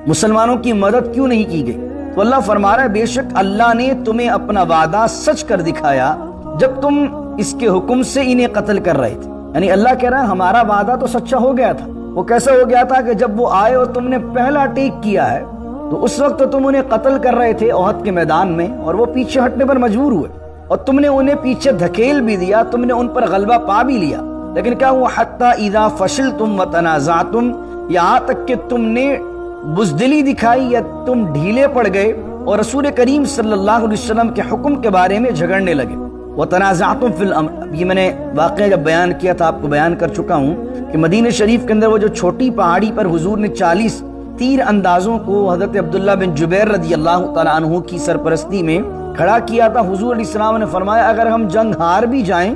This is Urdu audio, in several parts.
مسلمانوں کی مدد کیوں نہیں کی گئی؟ تو اللہ فرما رہا ہے بے شک اللہ نے تمہیں اپنا وعدہ سچ کر دکھایا جب تم اس کے حکم سے انہیں قتل کر رہے تھے۔ یعنی اللہ کہہ رہا ہے ہمارا وعدہ تو سچا ہو گیا تھا۔ وہ کیسا ہو گیا تھا کہ جب وہ آئے اور تم نے پہلا اٹیک کیا ہے تو اس وقت تو تم انہیں قتل کر رہے تھے احد کے میدان میں، اور وہ پیچھے ہٹنے پر مجبور ہوئے اور تم نے انہیں پیچھے دھکیل بھی دیا، تم نے ان پر غلبہ پا بھی لیا، لیکن کیا ہوا حتی اذا فشلتم وتنازعتم، یہاں تک کہ تم نے بزدلی دکھائی یا تم ڈھیلے پڑ گئے اور رسول کریم صلی اللہ علیہ وسلم کے حکم کے بارے میں جھگڑنے لگے۔ وتنازعتم فی الامر، یہ میں نے واقعہ جب بیان کیا تھا آپ کو بیان کر چکا ہوں کہ مدینہ شریف کے اندر وہ جو چھوٹی پہاڑی پر حضور نے 40 تیر اندازوں کو حضرت عبداللہ بن جبیر رضی اللہ تعالیٰ عنہ کی سرپرستی میں کھڑا کیا تھا۔ حضور علیہ السلام نے فرمایا اگر ہم جنگ ہار بھی جائیں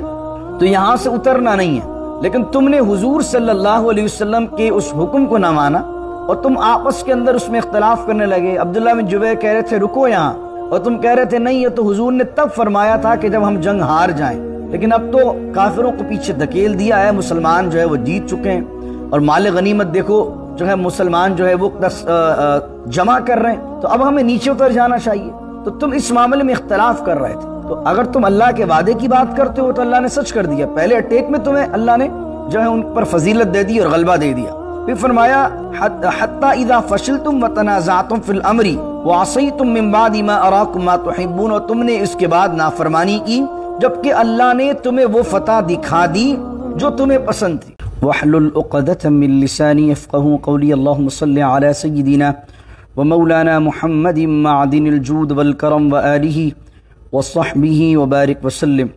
تو یہاں سے اترنا نہیں ہے، لیکن تم نے حضور صلی اللہ علیہ وسلم کے اس حکم کو نہ مانا اور تم آپس کے اندر اس میں اختلاف کرنے لگے۔ عبداللہ بن جبیر کہہ رہے تھے رکو یہاں، اور تم کہہ رہے تھے نہیں، یہ تو حضور نے تب فرمایا تھا کہ جب ہم جنگ ہار جائیں، لیکن اب تو کافروں کو پیچھے دھکیل دیا ہے، مسلمان جو ہے وہ جیت چکے ہیں، اور مال غنیمت دیکھو جو ہے مسلمان جو ہے وہ جمع کر رہے ہیں، تو اب ہمیں نیچے اتر جانا چاہیے۔ تو تم اس معاملے میں اختلاف کر رہے تھے، تو اگر تم اللہ کے وعدے کی بات کرتے ہو تو اللہ نے سچ کر دیا، پہلے اٹیک میں تمہیں اللہ نے جو ہے ان پر فضیلت دے دی اور غلبہ دے دیا۔ پھر فرمایا حتی اذا فشلتم وتنازعتم فی الامر وعصیتم من بعد ما اراکم ما تحبون، اور تم نے اس کے بعد نافرمانی کی جبکہ اللہ نے تمہیں وہ فتح دکھا دی جو تمہیں پسند تھی۔ وَاحْلُلْ عُقْدَةً مِّن لِّسَانِي يَفْقَهُوا قَوْلِي اللهم صل على سيدنا ومولانا محمد معدن الجود والكرم وآله وصحبه وبارك وسلم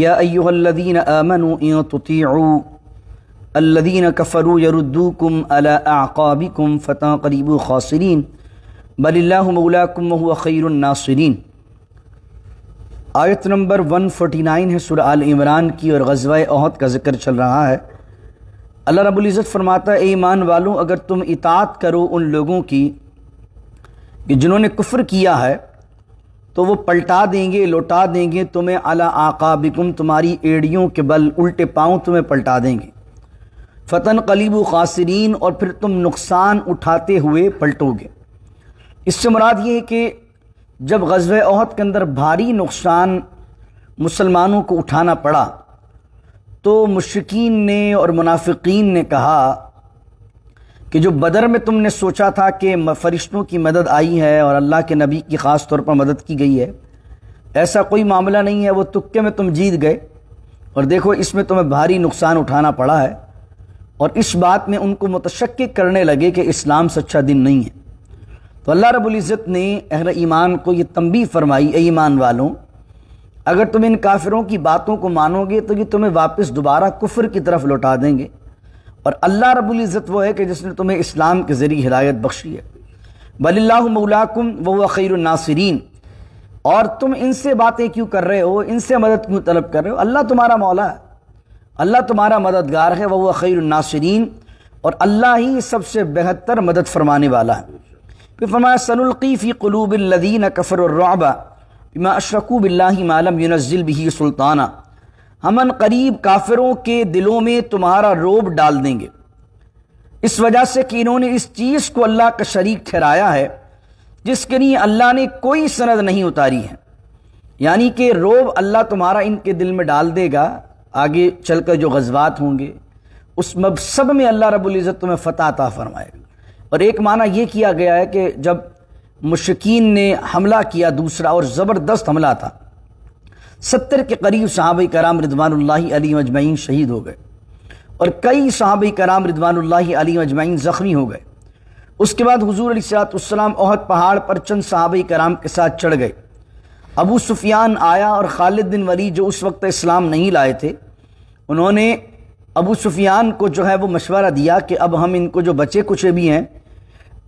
يا أيها الذين آمنوا إن تطيعوا الذين كفروا يردوكم على أعقابكم فتنقلبوا خاسرين بل الله مولاكم وهو خير الناصرين۔ آیت نمبر 149 ہے سورہ آل عمران کی، اور غزوہ احد کا ذکر چل رہا ہے۔ اللہ رب العزت فرماتا ہے اے ایمان والوں اگر تم اطاعت کرو ان لوگوں کی کہ جنہوں نے کفر کیا ہے تو وہ پلٹا دیں گے، لوٹا دیں گے تمہیں علی اعقابکم، تمہاری ایڑیوں کے بل، الٹے پاؤں تمہیں پلٹا دیں گے، فتنقلبوا خاسرین، اور پھر تم نقصان اٹھاتے ہوئے پلٹو گے۔ اس سے مراد یہ ہے کہ جب غزوہ احد کے اندر بھاری نقصان مسلمانوں کو اٹھانا پڑا تو مشرکین نے اور منافقین نے کہا کہ جو بدر میں تم نے سوچا تھا کہ فرشتوں کی مدد آئی ہے اور اللہ کے نبی کی خاص طور پر مدد کی گئی ہے، ایسا کوئی معاملہ نہیں ہے، وہ تکے میں تم جیت گئے، اور دیکھو اس میں تمہیں بھاری نقصان اٹھانا پڑا ہے۔ اور اس بات میں ان کو متشکک کرنے لگے کہ اسلام سچا دین نہیں ہے۔ تو اللہ رب العزت نے اہل ایمان کو یہ تنبیہ فرمائی اے ایمان والوں اگر تم ان کافروں کی باتوں کو مانو گے تو یہ تمہیں واپس دوبارہ کفر کی طرف لوٹا دیں گے، اور اللہ رب العزت وہ ہے کہ جس نے تمہیں اسلام کے ذریعے ہدایت بخشی ہے۔ بل اللہ مولاکم وہو خیر الناصرین، اور تم ان سے باتیں کیوں کر رہے ہو، ان سے مدد کیوں طلب کر رہے ہو، اللہ تمہارا مولا ہے، اللہ تمہارا مددگار ہے، وہو خیر الناصرین، اور اللہ ہی سب سے بہتر مدد فرمانے والا ہے۔ پھر فرمایا سنلقی فی قلوب الذین کفروا الرعب بما اشرکوا باللہ ما لم ينزل به سلطانا، ہم ان قریب کافروں کے دلوں میں تمہارا روب ڈال دیں گے، اس وجہ سے کہ انہوں نے اس چیز کو اللہ کا شریک ٹھہرایا ہے جس کے لیے اللہ نے کوئی سند نہیں اتاری ہے۔ یعنی کہ روب اللہ تمہارا ان کے دل میں ڈال دے گا، آگے چل کر جو غزوات ہوں گے اس سب میں اللہ رب العزت تمہیں فتح عطا فرمائے گا۔ اور ایک معنی یہ کیا گیا ہے کہ جب مشرکین نے حملہ کیا دوسرا اور زبردست حملہ تھا، 70 کے قریب صحابہ کرام رضوان اللہ علیہم اجمعین شہید ہو گئے، اور کئی صحابہ کرام رضوان اللہ علیہم اجمعین زخمی ہو گئے۔ اس کے بعد حضور علیہ السلام احد پہاڑ پر چند صحابہ کرام کے ساتھ چڑھ گئے۔ ابو سفیان آیا اور خالد بن ولید جو اس وقت اسلام نہیں لائے تھے، انہوں نے ابو سفیان کو جو ہے وہ مشورہ دیا کہ اب ہم ان کو جو بچے کچھ بھی ہیں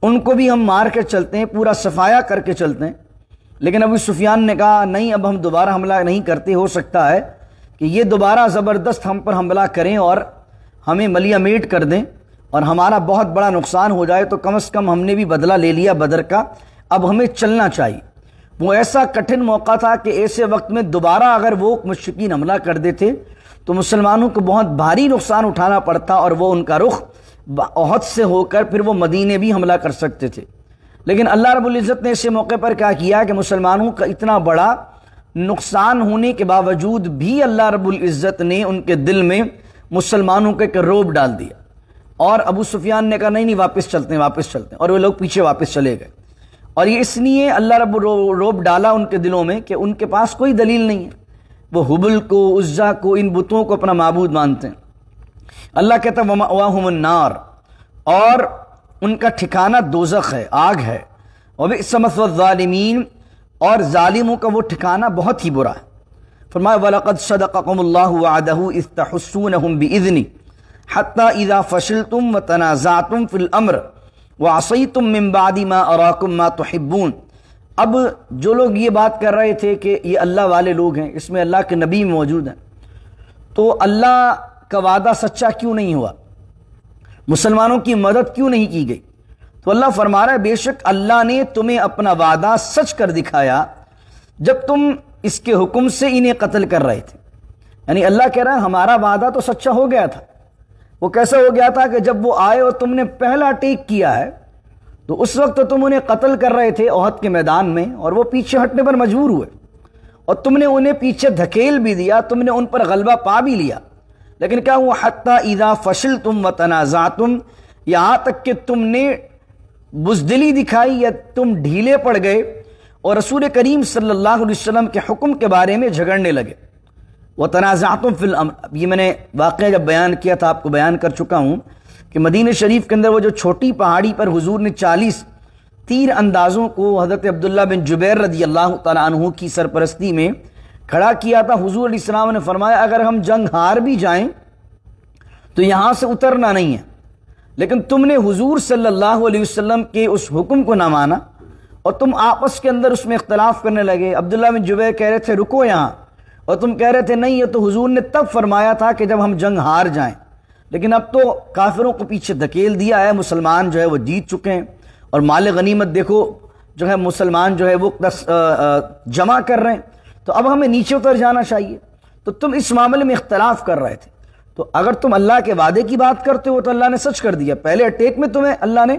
ان کو بھی ہم مار کے چلتے ہیں، پورا صفایا کر کے چلتے ہیں۔ لیکن ابو سفیان نے کہا نہیں، اب ہم دوبارہ حملہ نہیں کرتے، ہو سکتا ہے کہ یہ دوبارہ زبردست ہم پر حملہ کریں اور ہمیں ملیہ میٹ کر دیں اور ہمارا بہت بڑا نقصان ہو جائے، تو کم از کم ہم نے بھی بدلہ لے لیا بدر کا، اب ہمیں چلنا چاہیے۔ وہ ایسا کٹھن موقع تھا کہ ایسے وقت میں دوبارہ اگر وہ مشرکین حملہ کر دیتے تو مسلمانوں کو بہت بھاری نقصان اٹھانا پڑتا، اور وہ ان کا رخ احد سے ہو کر پھر وہ مدینے بھی حملہ کر سکتے تھے، لیکن اللہ رب العزت نے ایسے موقع پر کیا کیا کہ مسلمانوں کا اتنا بڑا نقصان ہونے کے باوجود بھی اللہ رب العزت نے ان کے دل میں مسلمانوں کے ایک رعب ڈال دیا، اور ابو سفیان نے کہا نہیں واپس چلتے ہیں، اور وہ لوگ پیچھے واپس چلے گئے۔ اور یہ اس لیے اللہ رب رعب ڈالا ان کے دلوں میں کہ ان کے پاس کوئی دلیل نہیں ہے، وہ حبل کو، عزا کو، ان بتوں کو اپنا معبود مانتے ہیں۔ اللہ کہتا ہے وَمَأْوَاهُمُ النَّارُ، اور ان کا ٹھکانہ دوزخ ہے، آگ ہے، وَبِئْسَ مَثْوَى الظَّالِمِينَ، اور ظالموں کا وہ ٹھکانہ بہت ہی برا ہے۔ فرمایا وَلَقَدْ صَدَقَكُمُ اللَّهُ وَعْدَهُ إِذْ تَحُسُّونَهُم بِإِذْنِهِ حَتَّى إِذَا فَشِلْتُمْ وَتَنَازَعْتُمْ فِي الْأَمْرِ وَعَصَيْتُم مِّن بَعْدِ مَا أَرَاكُم مَّا تُحِبُّونَ۔ اب جو لوگ یہ بات کر رہے تھے کہ یہ اللہ والے لوگ ہیں، اس میں اللہ کے نبی موجود ہیں، تو اللہ کا وعدہ سچا کیوں نہیں ہوا؟ مسلمانوں کی مدد کیوں نہیں کی گئی؟ تو اللہ فرما رہا ہے بے شک اللہ نے تمہیں اپنا وعدہ سچ کر دکھایا جب تم اس کے حکم سے انہیں قتل کر رہے تھے۔ یعنی اللہ کہہ رہا ہے ہمارا وعدہ تو سچا ہو گیا تھا۔ وہ کیسا ہو گیا تھا کہ جب وہ آئے اور تم نے پہلا اٹیک کیا ہے تو اس وقت تو تم انہیں قتل کر رہے تھے احد کے میدان میں، اور وہ پیچھے ہٹنے پر مجبور ہوئے، اور تم نے انہیں پیچھے دھکیل بھی دیا، تم نے ان پر غلبہ پا بھی لیا، لیکن کیا ہوا حتی اذا فشلتم وتنازعتم، یہاں تک کہ تم نے بزدلی دکھائی یا تم ڈھیلے پڑ گئے اور رسول کریم صلی اللہ علیہ وسلم کے حکم کے بارے میں جھگڑنے لگے۔ وتنازعتم فی الامر، یہ میں نے واقعہ جب بیان کیا تھا آپ کو بیان کر چکا ہوں کہ مدینہ شریف کے اندر وہ جو چھوٹی پہاڑی پر حضور نے 40 تیر اندازوں کو حضرت عبداللہ بن جبیر رضی اللہ تعالیٰ عنہ کی سرپرستی میں کھڑا کیا تھا۔ حضور علیہ السلام نے فرمایا اگر ہم جنگ ہار بھی جائیں تو یہاں سے اترنا نہیں ہے، لیکن تم نے حضور صلی اللہ علیہ وسلم کے اس حکم کو نہ مانا اور تم آپس کے اندر اس میں اختلاف کرنے لگے۔ عبداللہ بن جبیر کہہ رہے تھے رکو یہاں، اور تم کہہ رہے تھے نہیں، یہ تو حضور نے تب فرمایا تھا کہ جب ہم جنگ ہار جائیں، لیکن اب تو کافروں کو پیچھے دھکیل دیا ہے، مسلمان جو ہے وہ جیت چکے ہیں، اور مال غنیمت دیکھو جو ہے مسلمان جو ہے وہ جمع کر رہے ہیں، تو اب ہمیں نیچے اتر جانا چاہیے۔ تو تم اس معاملے میں اختلاف کر رہے تھے، تو اگر تم اللہ کے وعدے کی بات کرتے ہو تو اللہ نے سچ کر دیا، پہلے اٹیک میں تمہیں اللہ نے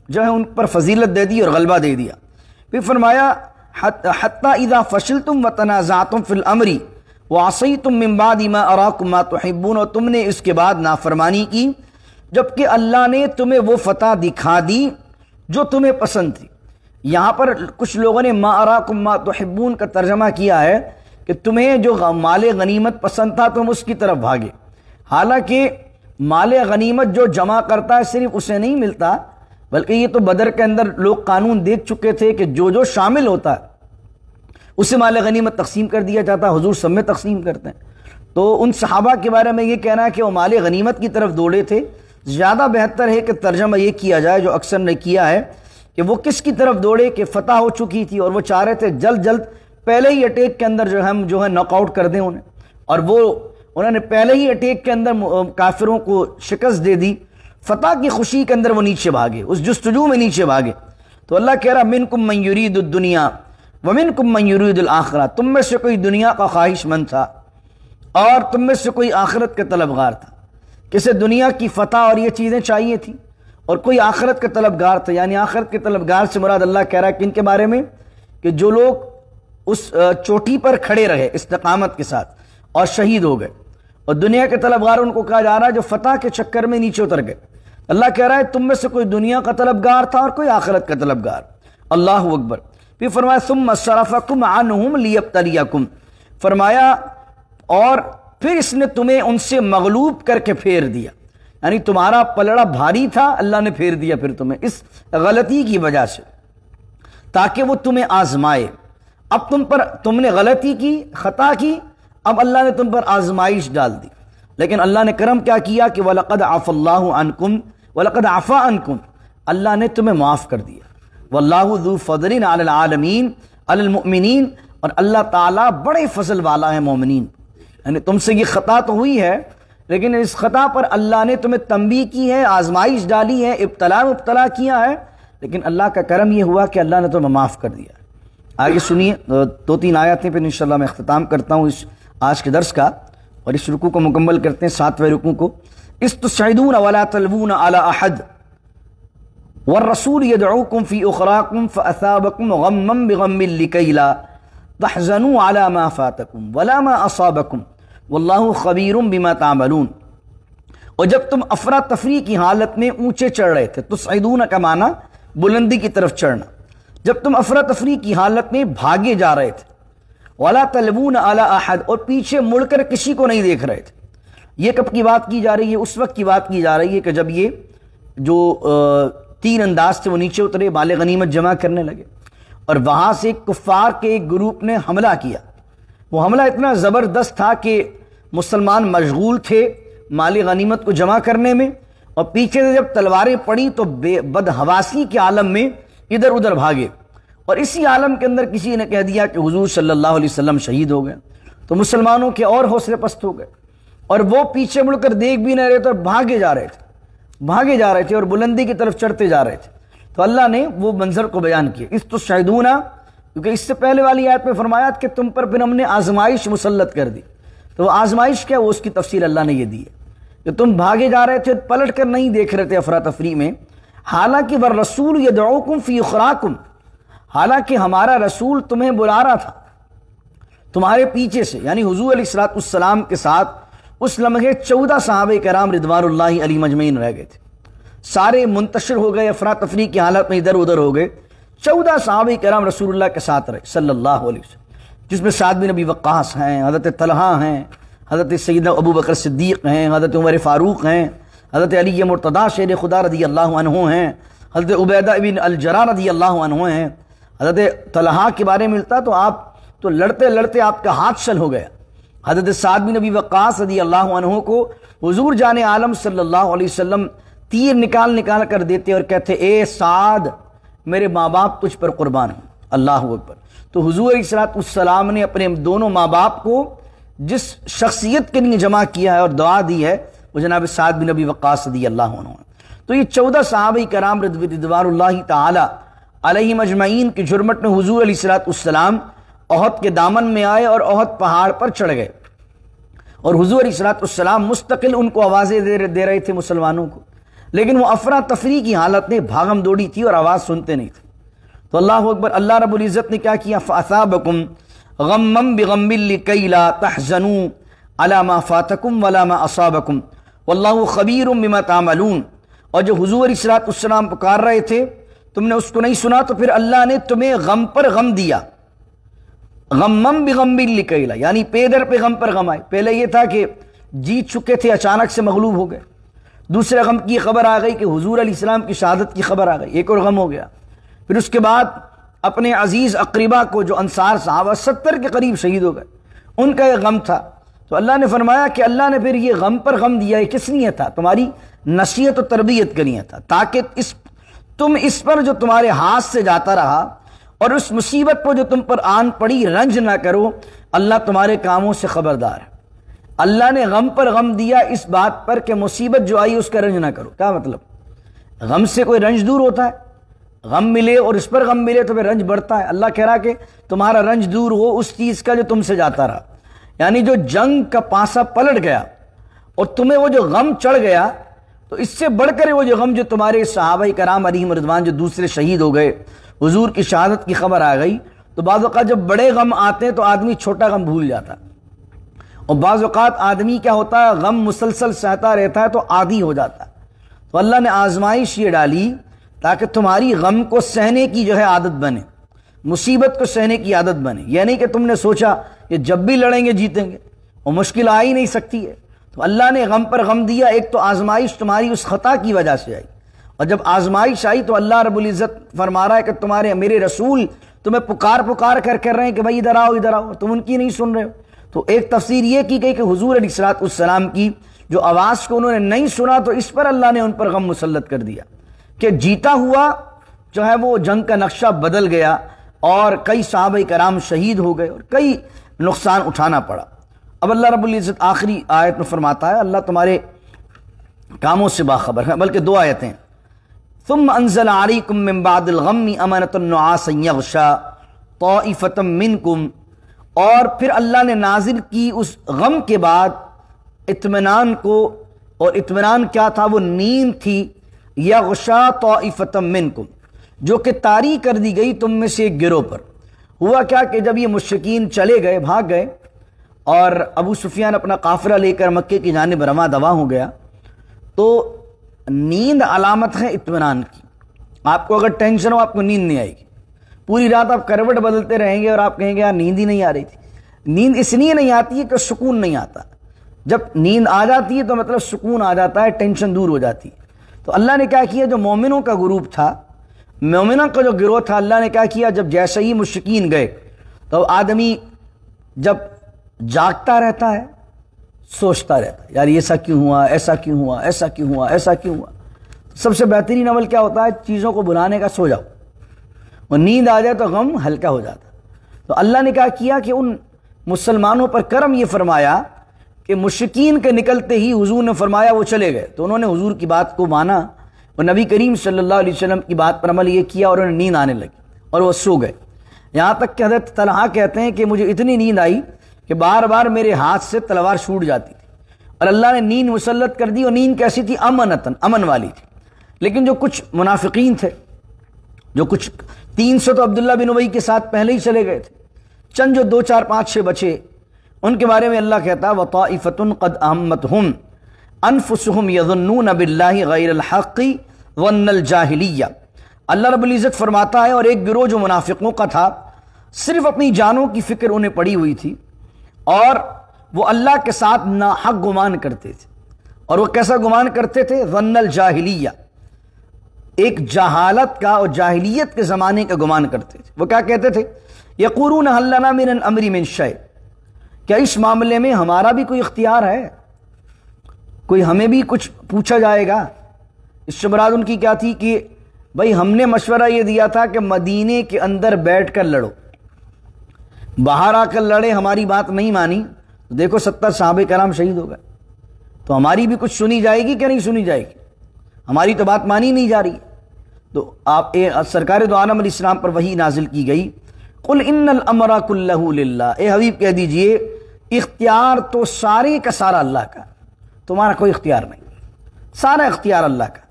جو ہے ان پر فضیلت دے دی اور غلبہ دے دیا۔ پھر فرمایا حتی اذا فشلتم وتنازعتم فی الامر وعصیتم من بعد ما اراکم ما تحبون، اور تم نے اس کے بعد نافرمانی کی جبکہ اللہ نے تمہیں وہ فتح دکھا دی جو تمہیں پسند تھی۔ یہاں پر کچھ لوگوں نے ما اراکم ما تحبون کا ترجمہ کیا ہے کہ تمہیں جو مال غنیمت پسند تھا تم اس کی طرف بھاگے، حالانکہ مال غنیمت جو جمع کرتا ہے صرف اسے نہیں ملتا، بلکہ یہ تو بدر کے اندر لوگ قانون دیکھ چکے تھے کہ جو شامل ہوتا ہے اسے مال غنیمت تقسیم کر دیا جاتا ہے، حضور سب میں تقسیم کرتے ہیں۔ تو ان صحابہ کے بارے میں یہ کہنا ہے کہ وہ مال غنیمت کی طرف دوڑے تھے، زیادہ بہتر ہے کہ ترجمہ یہ کیا جائے جو اکثر نے کیا ہے کہ وہ کس کی طرف دوڑے کہ فتح ہو چکی تھی اور وہ چاہ رہے تھے جلد پہلے ہی اٹیک کے اندر ہم ناک آؤٹ کر دیں انہیں، اور وہ انہوں نے پہلے ہی اٹیک کے اندر کافروں کو شکست دے دی، فتح کی خوشی کے اندر وہ نیچے بھاگے، اس جستجو میں نیچے بھاگے۔ تو اللہ کہہ رہا منکم من یرید الدنیا ومنکم من یرید الآخرہ، تم میں سے کوئی دنیا کا خواہش مند تھا اور تم میں سے کوئی آخرت کا طلبگار تھا، کسے دنیا کی فتح اور یہ چیزیں چاہیے تھی، اور کوئی آخرت کا طلبگار تھا۔ یعنی آخرت کے طلبگار سے مراد اللہ کہہ رہا ہے کہ ان کے بارے میں کہ جو لوگ اس چوٹی پر کھڑے رہے استقامت کے ساتھ اور شہید ہو گئے، اور دنیا کے طلبگار ان کو کہا جا رہا ہے جو فتح کے چکر میں نیچے اتر گئے۔ اللہ کہہ رہا ہے تم میں سے کوئی دنیا کا طلبگار تھا اور کوئی آخرت کا طلبگار۔ اللہ اکبر۔ پھر فرمایا ثم صرفکم عنہم لیبتلیکم، فرمایا اور پھر اس نے تمہیں ان سے مغلوب کر کے پھیر دیا، یعنی تمہارا پلڑا بھاری تھا، اللہ نے پھیر دیا پھر تمہیں اس غلطی کی وجہ سے، تاکہ وہ تمہیں آزمائے۔ اب تم نے غلطی کی، خطا کی، اب اللہ نے تم پر آزمائش ڈال دی، لیکن اللہ نے کرم کیا کیا کہ وَلَقَدْ عَفَا اللَّهُ عَنْكُمْ وَلَقَدْ عَفَا عَنْكُمْ، اللہ نے تمہیں معاف کر دیا۔ وَاللَّهُ ذُو فَضْلٍ عَلَى الْعَالَمِينَ عَلَى الْمُؤْمِنِينَ، اور اللہ تعالیٰ بڑے فضل والا ہے مومنین۔ یعنی تم سے یہ خطا تو ہوئی ہے، لیکن اس خطا پر اللہ نے تمہیں تنبیہ کی ہے، آزمائش ڈالی ہے، ابتلا کیا ہے، لیکن اللہ کا کرم یہ ہوا کہ اللہ نے تمہیں معاف کر دیا۔ آگے سنیے 2-3 آیاتیں، پھر انشاءاللہ میں اختتام کرتا ہوں اس آج کے درس کا، اور اس رکوع کو مکمل کرتے ہیں 7ویں رکوع کو۔ استسعدون ولا تلوون على احد والرسول يدعوكم في اخراكم فاثابكم غما بغم لكي لا تحزنوا على ما فاتكم ولا ما اصابكم واللہ خبیر بما تعملون۔ اور جب تم افراتفری کی حالت میں اونچے چڑھ رہے تھے، تسعدون کا معنی بلندی کی طرف چڑھنا، جب تم افراتفری کی حالت میں بھاگے جا رہے تھے، ولا تلوون علی احد، اور پیچھے مڑ کر کسی کو نہیں دیکھ رہے تھے۔ یہ کب کی بات کی جا رہی ہے؟ اس وقت کی بات کی جا رہی ہے کہ جب یہ جو تین انداز تھے وہ نیچے اترے، مال غنیمت جمع کرنے لگے، اور وہاں سے کفار کے ایک گروپ نے حملہ کیا۔ وہ حملہ اتنا زبردست تھا کہ مسلمان مشغول تھے مال غنیمت کو جمع کرنے میں، اور پیچھے سے جب تلواریں پڑی تو بدحواسی کے عالم میں ادھر ادھر بھاگے، اور اسی عالم کے اندر کسی نے کہہ دیا کہ حضور صلی اللہ علیہ وسلم شہید ہو گئے، تو مسلمانوں کے اور حوصلے پست ہو گئے، اور وہ پیچھے مڑ کر دیکھ بھی نہیں رہے تھے اور بھاگے جا رہے تھے اور بلندی کی طرف چڑھتے جا رہے تھے۔ تو اللہ نے وہ منظر کو بیان کیا، استشہدون، کیونکہ اس سے پہلے والی آیت میں فرمایا کہ تم پر پھر ہم نے آزمائش مسلط کر دی، تو وہ آزمائش کیا، وہ اس کی تفصیل اللہ نے یہ دی ہے کہ تم بھاگے جا رہے تھے، پلٹ کر نہیں دیکھ رہے تھے افراتفری میں، حالانکہ والرسول یدعوکم فی اخراکم، حالانکہ ہمارا رسول تمہیں بلا رہا تھا تمہارے پیچھے سے، یعنی حضور علیہ الصلوۃ والسلام کے ساتھ اس لمحے 14 صحابہ کرام رضوان اللہ علیہم اجمعین رہ گئے تھے، سارے منتشر ہو گئے، افراتفری کی حالت میں ادھر ادھر ہو گئے، 14 صحابہ کرام رسول اللہ کے ساتھ رہے صلی اللہ علیہ وسلم، جس میں سعد بن ابی وقاص ہیں، حضرت طلحہ ہیں، حضرت سیدنا ابو بکر صدیق ہیں، حضرت عمر فاروق ہیں، حضرت علی مرتضیٰ شیر خدا رضی اللہ عنہ ہیں، حضرت عبیدہ بن الجراح رضی اللہ عنہ ہیں۔ حضرت طلحہ کے بارے میں ملتا تو آپ تو لڑتے لڑتے آپ کا ہاتھ شل ہو گیا۔ حضرت سعد بن ابی وقاص رضی اللہ عنہ کو حضور جان عالم صلی اللہ علیہ وسلم تیر نکال کر دیتے اور کہتے اے سعد میرے ماں باپ تجھ پر قربان ہوں، اللہ اکبر۔ تو حضور علیہ الصلوۃ والسلام نے اپنے دونوں ماں باپ کو جس شخصیت کے لیے جمع کیا ہے اور دعا دی ہے وہ جناب سعد بن ابی وقاص رضی اللہ عنہ ہے۔ تو یہ 14 صحابہ کرام رضوان اللہ تعالی علیہم اجمعین کی جرمٹ میں حضور علیہ الصلوۃ والسلام احد کے دامن میں آئے اور احد پہاڑ پر چڑھ گئے، اور حضور علیہ الصلوۃ والسلام مستقل ان کو آوازیں دے رہے تھے مسلمانوں کو، لیکن وہ افراتفری کی حالت میں بھاگم دوڑی تھی اور آواز سنتے نہیں تھے۔ تو اللہ اکبر، اللہ رب العزت نے کیا کیا، فَأَثَابَكُمْ غَمًّا بِغَمٍّ لِكَيْ لَا تَحْزَنُوا عَلَى مَا فَاتَكُمْ وَلَا مَا أَصَابَكُمْ وَاللَّهُ خَبِيرٌ بِمَا تَعْمَلُونَ۔ اور جو حضور علیہ الصلوۃ والسلام پکار رہے تھے تم نے اس کو نہیں سنا، تو پھر اللہ نے تمہیں غم پر غم دیا، غمًّا بِغَمٍّ لِكَيْ لَا، یعنی پیدر پہ غم پر غم آئے۔ پہلے یہ تھا کہ جیت چکے تھے، اچانک سے مغلوب ہو گئے، دوسرے غم کی خبر آ گئی کہ حضور علیہ السلام کی شہادت کی خبر آ گئی، ایک اور غم ہو گیا۔ پھر اس کے بعد اپنے عزیز اقربا کو جو انصار صحابہ 70 کے قریب شہید ہو گئے، ان کا ایک غم تھا۔ تو اللہ نے فرمایا کہ اللہ نے پھر یہ غم پر غم دیا، یہ کس لیے تھا؟ تمہاری نصیحت و تربیت کے لیے تھا، تاکہ تم اس پر جو تمہارے ہاتھ سے جاتا رہا اور اس مصیبت پر جو تم پر آن پڑی رنج نہ کرو، اللہ تمہارے کاموں سے خبردار ہے۔ اللہ نے غم پر غم دیا اس بات پر کہ مصیبت جو آئی اس کا رنج نہ کرو۔ کیا مطلب؟ غم سے کوئی رنج دور ہوتا ہے؟ غم ملے اور اس پر غم ملے تو پھر رنج بڑھتا ہے۔ اللہ کہہ رہا کہ تمہارا رنج دور ہو اس چیز کا جو تم سے جاتا رہا، یعنی جو جنگ کا پانسا پلٹ گیا اور تمہیں وہ جو غم چڑھ گیا، تو اس سے بڑھ کر وہ جو غم جو تمہارے صحابہ کرام علیہم رضوان جو دوسرے شہید ہو گئے، حضور کی شہادت کی خبر آ گئی، تو بعض اوقات جب بڑے غم آتے ہیں تو آدمی چھوٹا غم بھول جاتا ہے، اور بعض اوقات آدمی کیا ہوتا ہے، غم مسلسل سہتا رہتا ہے تو عادی ہو جاتا ہے۔ تو اللہ نے آزمائش یہ ڈالی تاکہ تمہاری غم کو سہنے کی جو ہے عادت بنے، مصیبت کو سہنے کی عادت بنے۔ یہ نہیں کہ تم نے سوچا کہ جب بھی لڑیں گے جیتیں گے، اور مشکل آ ہی نہیں سکتی ہے۔ تو اللہ نے غم پر غم دیا، ایک تو آزمائش تمہاری اس خطا کی وجہ سے آئی، اور جب آزمائش آئی تو اللہ رب العزت فرما رہا ہے کہ میرے رسول تمہیں پکار کر رہے ہیں کہ بھائی ادھر آؤ، تم ان کی نہیں سن رہے ہو۔ تو ایک تفسیر یہ کی گئی کہ حضور علیہ الصلوۃ والسلام کی جو آواز کو انہوں نے نہیں سنا، تو اس پر اللہ نے ان پر غم مسلط کر دیا کہ جیتا ہوا جو ہے وہ جنگ کا نقشہ بدل گیا، اور کئی صحابہ کرام شہید ہو گئے اور کئی نقصان اٹھانا پڑا۔ اب اللہ رب العزت آخری آیت میں فرماتا ہے اللہ تمہارے کاموں سے باخبر ہے، بلکہ 2 آیتیں، ثم انزل علیکم من بعد الغم امنۃ نعاسا یغشا طائفۃ منکم، اور پھر اللہ نے نازل کی اس غم کے بعد اطمینان کو اور اطمینان کیا تھا؟ وہ نیند تھی یغشا طائفۃ منکم، جو کہ طاری کر دی گئی تم میں سے ایک گروہ پر۔ ہوا کیا کہ جب یہ مشرکین چلے گئے، بھاگ گئے، اور ابو سفیان اپنا قافلہ لے کر مکے کی جانب رواں دواں ہو گیا، تو نیند علامت ہے اطمینان کی۔ آپ کو اگر ٹینشن ہو، آپ کو نیند نہیں آئے گی، پوری رات آپ کروٹ بدلتے رہیں گے اور آپ کہیں گے یار نیند ہی نہیں آ رہی تھی۔ نیند اس لیے نہیں آتی ہے کہ سکون نہیں آتا، جب نیند آ جاتی ہے تو مطلب سکون آ جاتا ہے، ٹینشن دور ہو جاتی ہے۔ تو اللہ نے کیا کیا، جو مومنوں کا گروپ تھا، مومنوں کا جو گروہ تھا، اللہ نے کیا کیا، جب جیسے ہی مشرکین گئے تو آدمی جب جاگتا رہتا ہے سوچتا رہتا ہے یار ایسا کیوں ہوا، ایسا کیوں ہوا، ایسا کیوں ہوا، ایسا کیوں ہوا۔ سب سے بہترین عمل کیا ہوتا ہے؟ چیزوں کو بھلانے کا، سو جاؤ، اور نیند آ جائے تو غم ہلکا ہو جاتا۔ تو اللہ نے کیا کیا کہ ان مسلمانوں پر کرم یہ فرمایا کہ مشرکین کے نکلتے ہی حضور نے فرمایا وہ چلے گئے، تو انہوں نے حضور کی بات کو مانا اور نبی کریم صلی اللہ علیہ وسلم کی بات پر عمل یہ کیا، اور انہیں نیند آنے لگی اور وہ سو گئے۔ یہاں تک کہ حضرت طلحہ کہتے ہیں کہ مجھے اتنی نیند آئی کہ بار بار میرے ہاتھ سے تلوار چھوٹ جاتی تھی، اور اللہ نے نیند مسلط کر دی، اور نیند کیسی تھی؟ امن والی تھی۔ لیکن جو کچھ منافقین تھے، جو کچھ 300 تو عبداللہ بن ابی کے ساتھ پہلے ہی چلے گئے تھے، چند جو 2 4 5 6 بچے، ان کے بارے میں اللہ کہتا ہے وَطَائِفَةٌ قَدْ أَهَمَّتْهُمْ أَنفُسُهُمْ يَظُنُّونَ بِاللَّهِ غَيْرَ الْحَقِّ ظَنَّ الْجَاهِلِيَّةِ۔ اللہ رب العزت فرماتا ہے اور ایک گروہ جو منافقوں کا تھا، صرف اپنی جانوں کی فکر انہیں پڑی ہوئی تھی، اور وہ اللہ کے ساتھ ناحق گمان کرتے تھے۔ اور وہ کیسا گمان کرتے تھے؟ ظن الجاہلیہ، ایک جہالت کا اور جاہلیت کے زمانے کا گمان کرتے تھے۔ وہ کیا کہتے تھے؟ یقولون هل لنا من الامر من شیء، کیا اس معاملے میں ہمارا بھی کوئی اختیار ہے؟ کوئی ہمیں بھی کچھ پوچھا جائے گا؟ اس سے مراد ان کی کیا تھی کہ بھائی ہم نے مشورہ یہ دیا تھا کہ مدینے کے اندر بیٹھ کر لڑو، باہر آ کر لڑے، ہماری بات نہیں مانی، دیکھو 70 صحابہ کرام شہید ہو گئے، تو ہماری بھی کچھ سنی جائے گی کہ نہیں سنی جائے گی؟ ہماری تو بات مانی نہیں جا رہی۔ تو آپ سرکار دو عالم علیہ السلام پر وحی نازل کی گئی، قل ان الامر کلہ للہ، اے حبیب کہہ دیجئے اختیار تو سارے کا سارا اللہ کا، تمہارا کوئی اختیار نہیں، سارا اختیار اللہ کا۔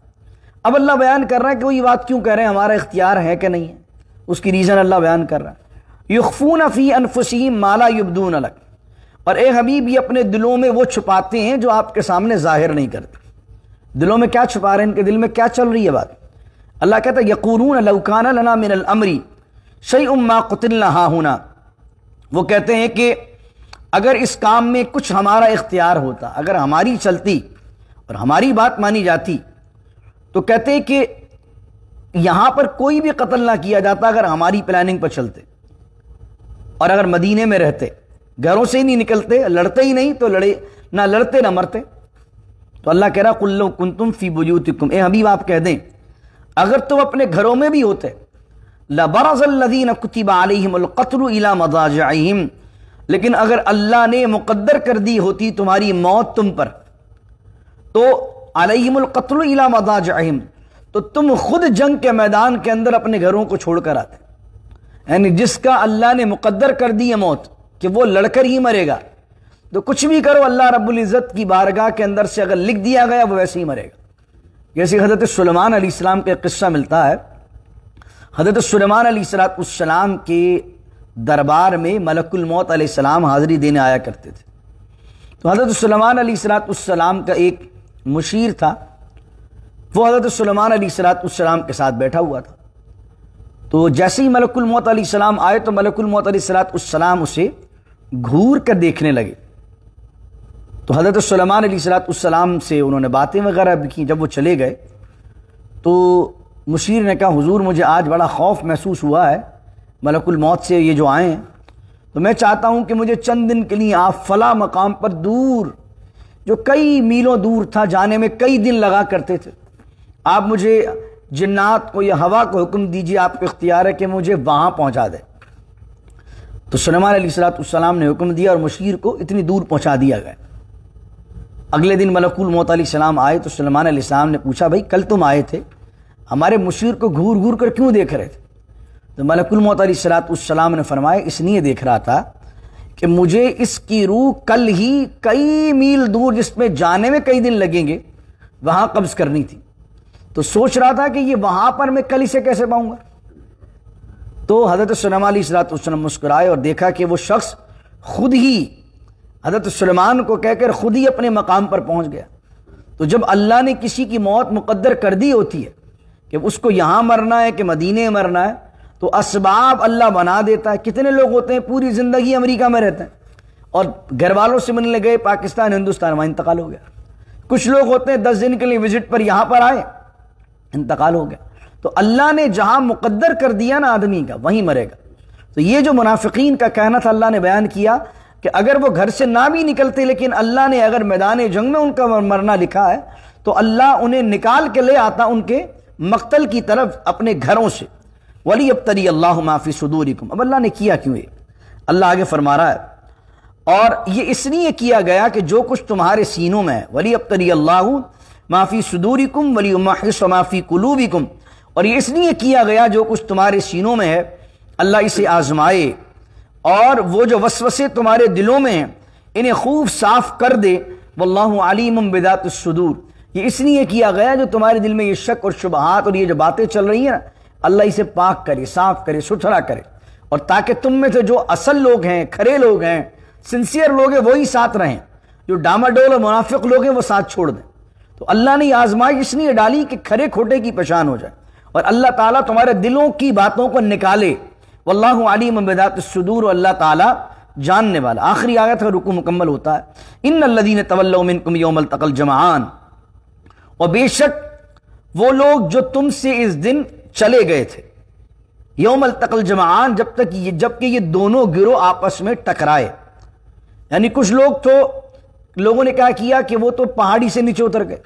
اب اللہ بیان کر رہا ہے کہ وہ یہ بات کیوں کہہ رہے ہیں ہمارا اختیار ہے کہ نہیں ہے، اس کی ریزن اللہ بیان کر رہا ہے۔ یخفون فی انفسہم ما لا یبدون لک، اور اے حبیب یہ اپنے دلوں میں وہ چھپاتے ہیں جو آپ کے سامنے ظاہر نہیں کرتے۔ دلوں میں کیا چھپا رہے ہیں؟ ان کے دل میں کیا چل رہی ہے بات؟ اللہ کہتا ہے یقولون لو کان لنا من الامر شیء ما قتلنا ہاہنا، وہ کہتے ہیں کہ اگر اس کام میں کچھ ہمارا اختیار ہوتا، اگر ہماری چلتی اور ہماری بات مانی جاتی، تو کہتے ہیں کہ یہاں پر کوئی بھی قتل نہ کیا جاتا اگر ہماری پلاننگ پر چلتے، اور اگر مدینے میں رہتے، گھروں سے ہی نہیں نکلتے، لڑتے ہی نہیں، تو نہ لڑتے نہ مرتے۔ تو اللہ کہہ رہا قل لو کنتم فی بیوتکم، اے حبیب آپ کہہ دیں اگر تم اپنے گھروں میں بھی ہوتے، لبرز الذین کتب علیہم القتل الی مضاجعہم، لیکن اگر اللہ نے مقدر کر دی ہوتی تمہاری موت تم پر، تو علیہم القتل الی مضاجعہم، تو تم خود جنگ کے میدان کے اندر اپنے گھروں کو چھوڑ کر آتے۔ یعنی جس کا اللہ نے مقدر کر دی ہے موت کہ وہ لڑ کر ہی مرے گا، تو کچھ بھی کرو اللہ رب العزت کی بارگاہ کے اندر سے اگر لکھ دیا گیا وہ ویسے ہی مرے گا۔ جیسے حضرت سلیمان علیہ السلام کا قصہ ملتا ہے، حضرت سلیمان علیہ السلام کے دربار میں ملک الموت علیہ السلام حاضری دینے آیا کرتے تھے۔ تو حضرت سلیمان علیہ السلام کا ایک مشیر تھا، وہ حضرت سلیمان علیہ السلام کے ساتھ بیٹھا ہوا تھا۔ تو جیسے ہی ملک الموت علیہ السلام آئے تو ملک الموت علیہ السلام اسے گھور کر دیکھنے لگے۔ تو حضرت سلیمان علیہ السلام سے انہوں نے باتیں وغیرہ بھی کی۔ جب وہ چلے گئے تو مشیر نے کہا حضور مجھے آج بڑا خوف محسوس ہوا ہے ملک الموت سے، یہ جو آئے ہیں، تو میں چاہتا ہوں کہ مجھے چند دن کے لیے آپ فلاں مقام پر دور، جو کئی میلوں دور تھا، جانے میں کئی دن لگا کرتے تھے، آپ مجھے جنات کو یا ہوا کو حکم دیجیے، آپ کو اختیار ہے کہ مجھے وہاں پہنچا دے۔ تو سلیمان علیہ السلام نے حکم دیا اور مشیر کو اتنی دور پہنچا دیا گیا۔ اگلے دن ملک الموت علیہ السلام آئے تو سلیمان علیہ السلام نے پوچھا بھائی کل تم آئے تھے، ہمارے مشیر کو گھور گھور کر کیوں دیکھ رہے تھے؟ تو ملک الموت علیہ السلام نے فرمایا اس لیے دیکھ رہا تھا کہ مجھے اس کی روح کل ہی کئی میل دور، جس میں جانے میں کئی دن لگیں گے، وہاں قبض کرنی تھی۔ تو سوچ رہا تھا کہ یہ وہاں پر میں کل اسے کیسے پاؤں گا۔ تو حضرت سلیمان علیہ السلام مسکرائے اور دیکھا کہ وہ شخص خود ہی حضرت سلیمان کو کہہ کر خود ہی اپنے مقام پر پہنچ گیا۔ تو جب اللہ نے کسی کی موت مقدر کر دی ہوتی ہے کہ اس کو یہاں مرنا ہے کہ مدینے میں مرنا ہے، تو اسباب اللہ بنا دیتا ہے۔ کتنے لوگ ہوتے ہیں پوری زندگی امریکہ میں رہتے ہیں اور گھر والوں سے ملنے گئے پاکستان ہندوستان، وہاں انتقال ہو گیا۔ کچھ لوگ ہوتے ہیں 10 دن کے لیے وزٹ پر یہاں پر آئے، انتقال ہو گیا۔ تو اللہ نے جہاں مقدر کر دیا نا آدمی کا، وہیں مرے گا۔ تو یہ جو منافقین کا کہنا تھا، اللہ نے بیان کیا کہ اگر وہ گھر سے نہ بھی نکلتے، لیکن اللہ نے اگر میدان جنگ میں ان کا مرنا لکھا ہے تو اللہ انہیں نکال کے لے آتا ان کے مقتل کی طرف اپنے گھروں سے۔ وَلِيَبْتَلِيَ اللَّهُ مَا فِي صُدُورِكُمْ۔ اب اللہ نے کیا کیوں یہ؟ اللہ آگے فرما رہا ہے، اور یہ اس لیے کیا گیا کہ جو کچھ تمہارے سینوں میں ہے، وَلِيَبْتَلِيَ اللَّهُ مَا فِي صُدُورِكُمْ وَلِيُمَحِّصَ مَا فِي قُلُوبِكُمْ، اور یہ اس لیے کیا گیا جو کچھ تمہارے سینوں میں ہے اللہ اسے آزمائے، اور وہ جو وسوسے تمہارے دلوں میں ہیں انہیں خوب صاف کر دے۔ واللہ علیم بذات الصدور، یہ اس لیے کیا گیا جو تمہارے دل میں یہ شک اور شبہات اور یہ جو باتیں چل رہی ہیں نا، اللہ اسے پاک کرے، صاف کرے، ستھرا کرے، اور تاکہ تم میں سے جو اصل لوگ ہیں، کھرے لوگ ہیں، سنسیئر لوگ ہیں، وہی ساتھ رہیں، جو ڈاماڈول اور منافق لوگ ہیں وہ ساتھ چھوڑ دیں۔ تو اللہ نے یہ آزمائش اس لیے ڈالی کہ کھرے کھوٹے کی پہچان ہو جائے، اور اللہ تعالیٰ تمہارے دلوں کی باتوں کو نکالے۔ واللہ علیم بذات الصدور، اور اللہ تعالیٰ جاننے والا۔ آخری آیت کا رکوع مکمل ہوتا ہے، ان الذین تولوا منکم یوم التقى الجمعان، اور بے شک وہ لوگ جو تم سے اس دن چلے گئے تھے، یوم التقى الجمعان، جبکہ یہ دونوں گروہ آپس میں ٹکرائے۔ یعنی کچھ لوگ تو لوگوں نے کیا کیا کہ وہ تو پہاڑی سے نیچے اتر گئے،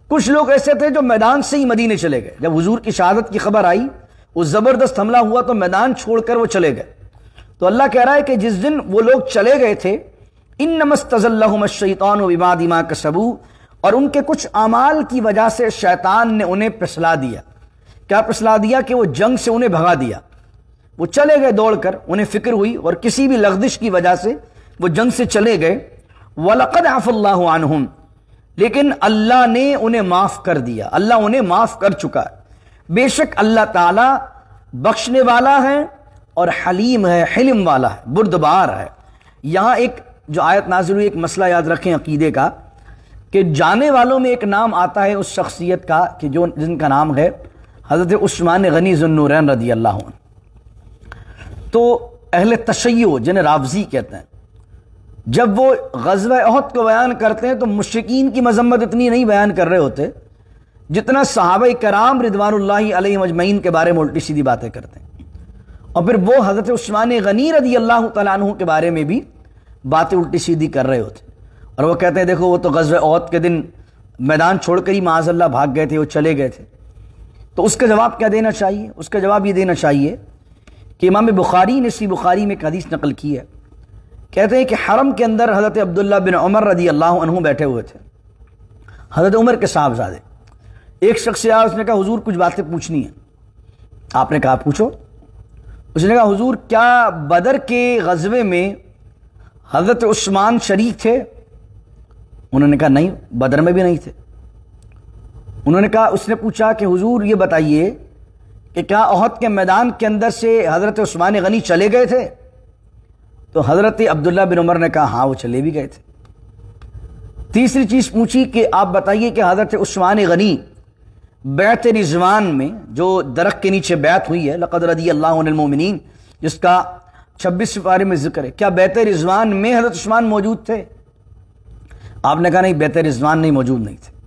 کچھ لوگ ایسے تھے جو میدان سے ہی مدینے چلے گئے۔ جب حضور کی شہادت کی خبر آئی، وہ زبردست حملہ ہوا تو میدان چھوڑ کر وہ چلے گئے۔ تو اللہ کہہ رہا ہے کہ جس دن وہ لوگ چلے گئے تھے، انما استزلهم الشیطان ببعض ما کسبوا، اور ان کے کچھ اعمال کی وجہ سے شیطان نے انہیں پھسلا دیا۔ کیا پھسلا دیا؟ کہ وہ جنگ سے انہیں بھگا دیا۔ وہ چلے گئے دوڑ کر، انہیں فکر ہوئی اور کسی بھی لغزش کی وجہ سے وہ جنگ سے چلے گئے۔ وَلَقَدْ عَفَا اللَّهُ عَنْهُمْ، لیکن اللہ نے انہیں معاف کر دیا، اللہ انہیں معاف کر چکا ہے۔ بے شک اللہ تعالیٰ بخشنے والا ہے اور حلیم ہے، حلم والا ہے، بردبار ہے۔ یہاں ایک جو آیت نازل ہوئی، ایک مسئلہ یاد رکھیں عقیدے کا، کہ جانے والوں میں ایک نام آتا ہے اس شخصیت کا کہ جن کا نام ہے حضرت عثمان غنی ذو النورین رضی اللہ عنہ۔ تو اہل تشیع جنہیں رافضی کہتے ہیں، جب وہ غزوہ احد کو بیان کرتے ہیں تو مشرکین کی مذمت اتنی نہیں بیان کر رہے ہوتے جتنا صحابہ کرام رضوان اللہ علیہم اجمعین کے بارے میں الٹی سیدھی باتیں کرتے ہیں، اور پھر وہ حضرت عثمان غنی رضی اللہ تعالیٰ عنہ کے بارے میں بھی باتیں الٹی سیدھی کر رہے ہوتے، اور وہ کہتے ہیں دیکھو وہ تو غزوہ احد کے دن میدان چھوڑ کر ہی معاذ اللہ بھاگ گئے تھے، وہ چلے گئے تھے۔ تو اس کا جواب کیا دینا چاہیے؟ اس کا جواب یہ دینا چاہیے کہ امام بخاری نے صحیح بخاری میں ایک حدیث نقل کی ہے، کہتے ہیں کہ حرم کے اندر حضرت عبداللہ بن عمر رضی اللہ عنہ بیٹھے ہوئے تھے، حضرت عمر کے صاحبزادے۔ ایک شخص آیا، اس نے کہا حضور کچھ باتیں پوچھنی ہیں۔ آپ نے کہا پوچھو۔ اس نے کہا حضور کیا بدر کے غزوے میں حضرت عثمان شریک تھے؟ انہوں نے کہا نہیں، بدر میں بھی نہیں تھے۔ انہوں نے کہا، اس نے پوچھا کہ حضور یہ بتائیے کہ کیا احد کے میدان کے اندر سے حضرت عثمان غنی چلے گئے تھے؟ تو حضرت عبداللہ بن عمر نے کہا ہاں وہ چلے بھی گئے تھے۔ تیسری چیز پوچھی کہ آپ بتائیے کہ حضرت عثمان غنی بیعت رضوان میں جو درخت کے نیچے بیعت ہوئی ہے، لقد رضی اللہ عن المؤمنین، جس کا 26 پارے میں ذکر ہے، کیا بیعت رضوان میں حضرت عثمان موجود تھے؟ آپ نے کہا نہیں، بیعت رضوان نہیں، موجود نہیں تھے۔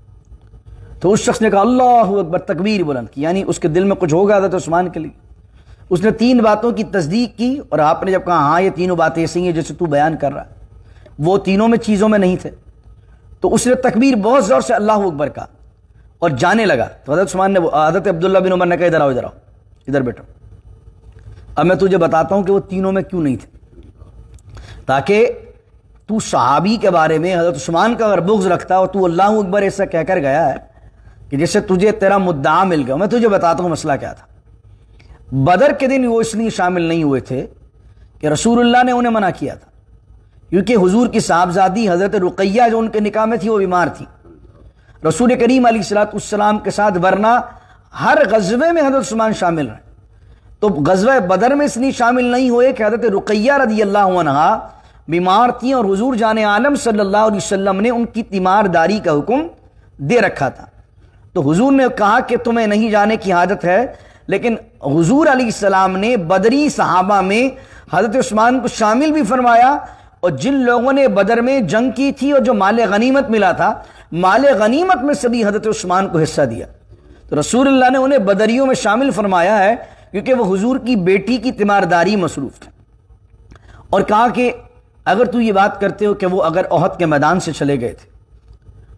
تو اس شخص نے کہا اللہ اکبر، تکبیر بلند کی، یعنی اس کے دل میں کچھ ہوگا حضرت عثمان کے لیے۔ اس نے 3 باتوں کی تصدیق کی، اور آپ نے جب کہا ہاں یہ تینوں باتیں ایسی ہیں جیسے تو بیان کر رہا ہے، وہ تینوں میں چیزوں میں نہیں تھے، تو اس نے تکبیر بہت زور سے اللہ اکبر کہا اور جانے لگا۔ تو حضرت عثمان نے، حضرت عبداللہ بن عمر نے کہا ادھر آؤ، ادھر آؤ، ادھر بیٹھو، اب میں تجھے بتاتا ہوں کہ وہ تینوں میں کیوں نہیں تھے، تاکہ تو صحابی کے بارے میں حضرت عثمان کا اگر بغض رکھتا اور تو اللہ اکبر ایسا کہہ کر گیا ہے کہ جیسے تجھے تیرا مدعا مل گیا۔ میں تجھے بتاتا ہوں مسئلہ کیا تھا۔ بدر کے دن وہ اس لیے شامل نہیں ہوئے تھے کہ رسول اللہ نے انہیں منع کیا تھا کیونکہ حضور کی صاحبزادی حضرت رقیہ جو ان کے نکاح میں تھی وہ بیمار تھی رسول کریم علیہ الصلوۃ والسلام کے ساتھ، ورنہ ہر غزوے میں حضرت عثمان شامل رہے۔ تو غزوہ بدر میں اس لیے شامل نہیں ہوئے کہ حضرت رقیہ رضی اللہ عنہا بیمار تھیں اور حضور جان عالم صلی اللہ علیہ وسلم نے ان کی تیمارداری کا حکم دے رکھا تھا۔ تو حضور نے کہا کہ تمہیں نہیں جانے کی حاجت ہے، لیکن حضور علیہ السلام نے بدری صحابہ میں حضرت عثمان کو شامل بھی فرمایا، اور جن لوگوں نے بدر میں جنگ کی تھی اور جو مال غنیمت ملا تھا، مال غنیمت میں سے بھی حضرت عثمان کو حصہ دیا۔ تو رسول اللہ نے انہیں بدریوں میں شامل فرمایا ہے کیونکہ وہ حضور کی بیٹی کی تیمارداری مصروف تھے، اور کہا کہ اگر تو یہ بات کرتے ہو کہ وہ اگر احد کے میدان سے چلے گئے تھے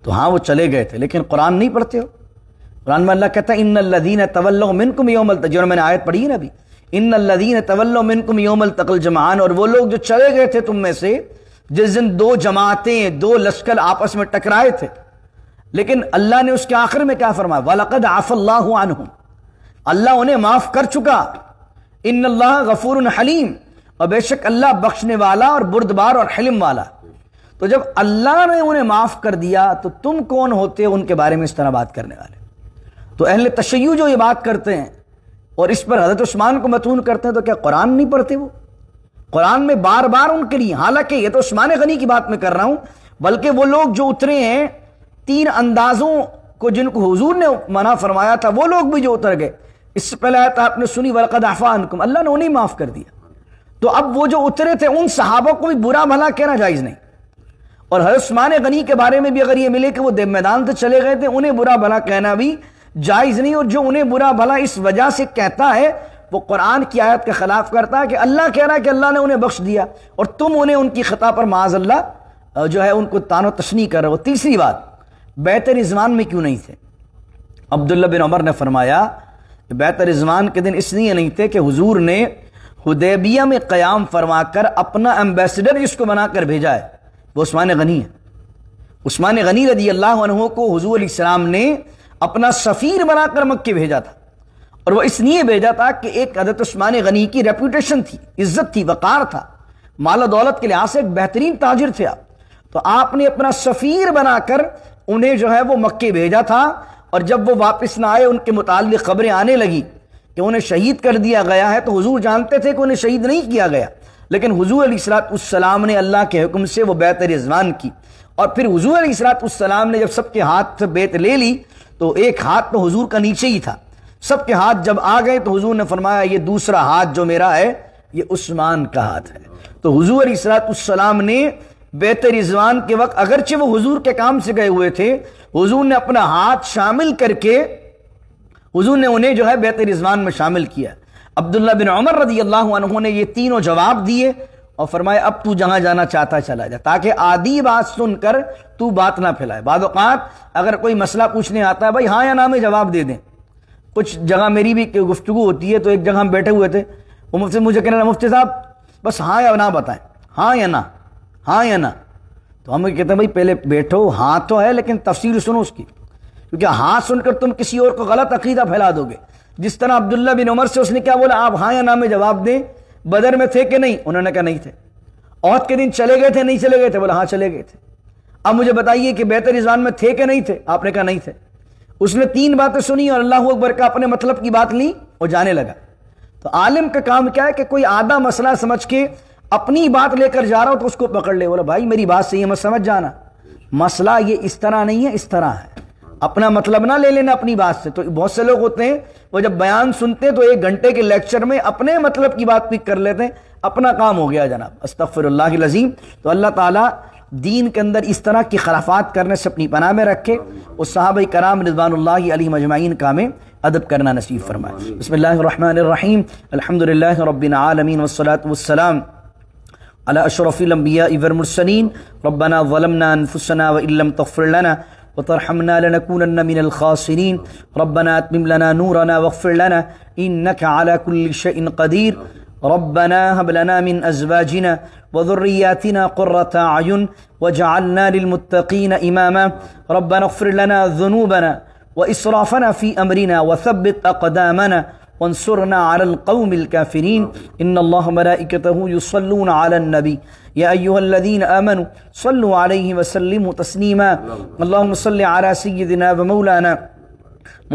تو ہاں وہ چلے گئے تھے، لیکن قرآن نہیں پڑھتے ہو۔ قرآن میں اللہ کہتا ہے ان الذین تولوا منکم یوم التقى، جو میں نے آیت پڑھی ہے نا ابھی، ان الذین تولوا منکم یوم التقى الجمعان، اور وہ لوگ جو چلے گئے تھے تم میں سے جس دن دو جماعتیں، دو لشکر آپس میں ٹکرائے تھے، لیکن اللہ نے اس کے آخر میں کیا فرمایا؟ وَلَقَدْ عَفَى اللَّهُ عَنْهُمْ، اللہ انہیں معاف کر چکا، ان اللہ غفور حلیم، اور بے شک اللہ بخشنے والا اور بردبار اور حلم والا۔ تو جب اللہ نے انہیں معاف کر دیا تو تم کون ہوتے ان کے بارے میں اس طرح بات کرنے والے؟ تو اہل تشیع جو یہ بات کرتے ہیں اور اس پر حضرت عثمان کو متون کرتے ہیں، تو کیا قرآن نہیں پڑھتے؟ وہ قرآن میں بار بار ان کے لیے، حالانکہ یہ تو عثمان غنی کی بات میں کر رہا ہوں، بلکہ وہ لوگ جو اترے ہیں تین اندازوں کو جن کو حضور نے منع فرمایا تھا، وہ لوگ بھی جو اتر گئے، اس سے پہلے آیت آپ نے سنی وَلَقَدْ عَفَا عَنْكُمْ، اللہ نے انہیں معاف کر دیا۔ تو اب وہ جو اترے تھے ان صحابہ کو بھی برا بھلا کہنا جائز نہیں، اور حضرت عثمان غنی کے بارے میں بھی اگر یہ ملے کہ وہ میدان سے چلے گئے تھے، انہیں برا بھلا کہنا بھی جائز نہیں، اور جو انہیں برا بھلا اس وجہ سے کہتا ہے وہ قرآن کی آیت کے خلاف کرتا ہے کہ اللہ کہہ رہا ہے کہ اللہ نے انہیں بخش دیا، اور تم انہیں ان کی خطا پر معاذ اللہ جو ہے ان کو تان و تشنیع کر رہے ہو۔ تیسری بات، بیعت رضوان میں کیوں نہیں تھے؟ عبداللہ بن عمر نے فرمایا کہ بیعت رضوان کے دن اس لیے نہیں تھے کہ حضور نے حدیبیہ میں قیام فرما کر اپنا ایمبیسڈر جس کو بنا کر بھیجا ہے وہ عثمان غنی ہے۔ عثمان غنی رضی اللہ عنہ کو حضور علیہ السلام نے اپنا سفیر بنا کر مکے بھیجا تھا، اور وہ اس لیے بھیجا تھا کہ ایک حضرت عثمان غنی کی ریپوٹیشن تھی، عزت تھی، وقار تھا، مال و دولت کے لحاظ سے ایک بہترین تاجر تھے آپ، تو آپ نے اپنا سفیر بنا کر انہیں جو ہے وہ مکے بھیجا تھا، اور جب وہ واپس نہ آئے ان کے متعلق خبریں آنے لگی کہ انہیں شہید کر دیا گیا ہے، تو حضور جانتے تھے کہ انہیں شہید نہیں کیا گیا، لیکن حضور علیہ السلام نے اللہ کے حکم سے وہ بیعت رضوان کی، اور پھر حضور علیہ السلام نے جب سب کے ہاتھ سے بیعت لے لی تو ایک ہاتھ تو حضور کا نیچے ہی تھا، سب کے ہاتھ جب آ گئے تو حضور نے فرمایا یہ دوسرا ہاتھ جو میرا ہے یہ عثمان کا ہاتھ ہے۔ تو حضور علیہ السلام نے بیعت رضوان کے وقت اگرچہ وہ حضور کے کام سے گئے ہوئے تھے، حضور نے اپنا ہاتھ شامل کر کے حضور نے انہیں جو ہے بیعت رضوان میں شامل کیا۔ عبداللہ بن عمر رضی اللہ عنہ نے یہ تینوں جواب دیے اور فرمایا اب تو جہاں جانا چاہتا ہے چلا جا، تاکہ آدھی بات سن کر تو بات نہ پھیلائے۔ بعض اوقات اگر کوئی مسئلہ پوچھنے آتا ہے بھائی ہاں یا نہ میں جواب دے دیں۔ کچھ جگہ میری بھی گفتگو ہوتی ہے تو ایک جگہ ہم بیٹھے ہوئے تھے، وہ مفتی مجھے کہنے لگا مفتی صاحب بس ہاں یا نہ بتائیں، ہاں یا نہ، ہاں یا نہ۔ تو ہم کہتے ہیں بھائی پہلے بیٹھو، ہاں تو ہے لیکن تفسیر سنو اس کی، کیونکہ ہاں سن کر تم کسی اور کو غلط عقیدہ پھیلا دو گے۔ جس طرح عبداللہ بن عمر سے اس نے کیا بولا، آپ ہاں یا نہ میں جواب دیں، بدر میں تھے کہ نہیں؟ انہوں نے کہا نہیں تھے۔ احد کے دن چلے گئے تھے نہیں چلے گئے تھے؟ بولا ہاں چلے گئے تھے۔ اب مجھے بتائیے کہ بیعت رضوان میں تھے کہ نہیں تھے؟ آپ نے کہا نہیں تھے۔ اس نے تین باتیں سنی اور اللہ اکبر کا اپنے مطلب کی بات لی اور جانے لگا۔ تو عالم کا کام کیا ہے کہ کوئی آدھا مسئلہ سمجھ کے اپنی بات لے کر جا رہا ہو تو اس کو پکڑ لے، بولا بھائی میری بات صحیح ہے مت سمجھ جانا، مسئلہ یہ اس طرح نہیں ہے اس طرح ہے، اپنا مطلب نہ لے لینا اپنی بات سے۔ تو بہت سے لوگ ہوتے ہیں وہ جب بیان سنتے ہیں تو 1 گھنٹے کے لیکچر میں اپنے مطلب کی بات پک کر لیتے ہیں، اپنا کام ہو گیا جناب، استغفر اللہ العظیم۔ تو اللہ تعالیٰ دین کے اندر اس طرح کی خرافات کرنے سے اپنی پناہ میں رکھے، اور صحابہ کرام رضوان اللہ علیہم اجمعین کا میں ادب کرنا نصیب فرمائے۔ بسم اللہ الرحمن الرحیم، الحمدللہ رب العالمین والصلاة والسلام على اشرف الانبیاء والمرسلین، ربنا ظلمنا انفسنا وان لم تغفر لنا وترحمنا لنكونن من الخاسرين، ربنا اتمم لنا نورنا واغفر لنا انك على كل شيء قدير، ربنا هب لنا من ازواجنا وذرياتنا قرة اعين واجعلنا للمتقين اماما، ربنا اغفر لنا ذنوبنا واسرافنا في امرنا وثبت اقدامنا وانصرنا على القوم الكافرين إن الله ملائكته يصلون على النبي يا أيها الذين آمنوا صلوا عليه وسلموا تسليما اللهم صل على سيدنا ومولانا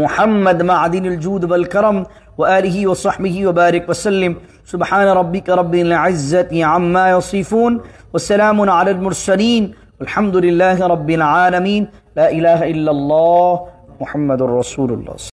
محمد معدن الجود والكرم وآله وصحبه وبارك وسلم سبحان ربك رب العزة عما يصفون والسلام على المرسلين والحمد لله رب العالمين لا إله إلا الله محمد رسول الله.